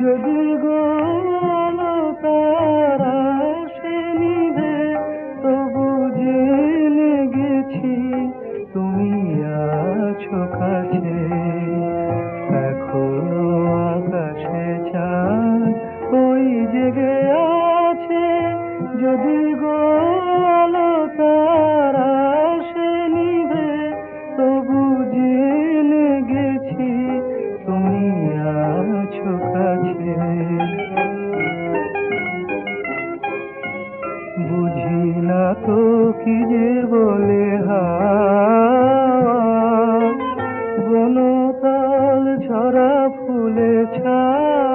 যদি গো আলো তারা সে নিভে, তবু জেনে গেছি তুমি আছো কাছে। এখনো আকাশে চাঁদ ওই জেগে আছে, যদি গো আলো তারা সে নিভে, তবু জেনে গেছি তুমি আছো কাছে। বুঝি না তো কি যে বলে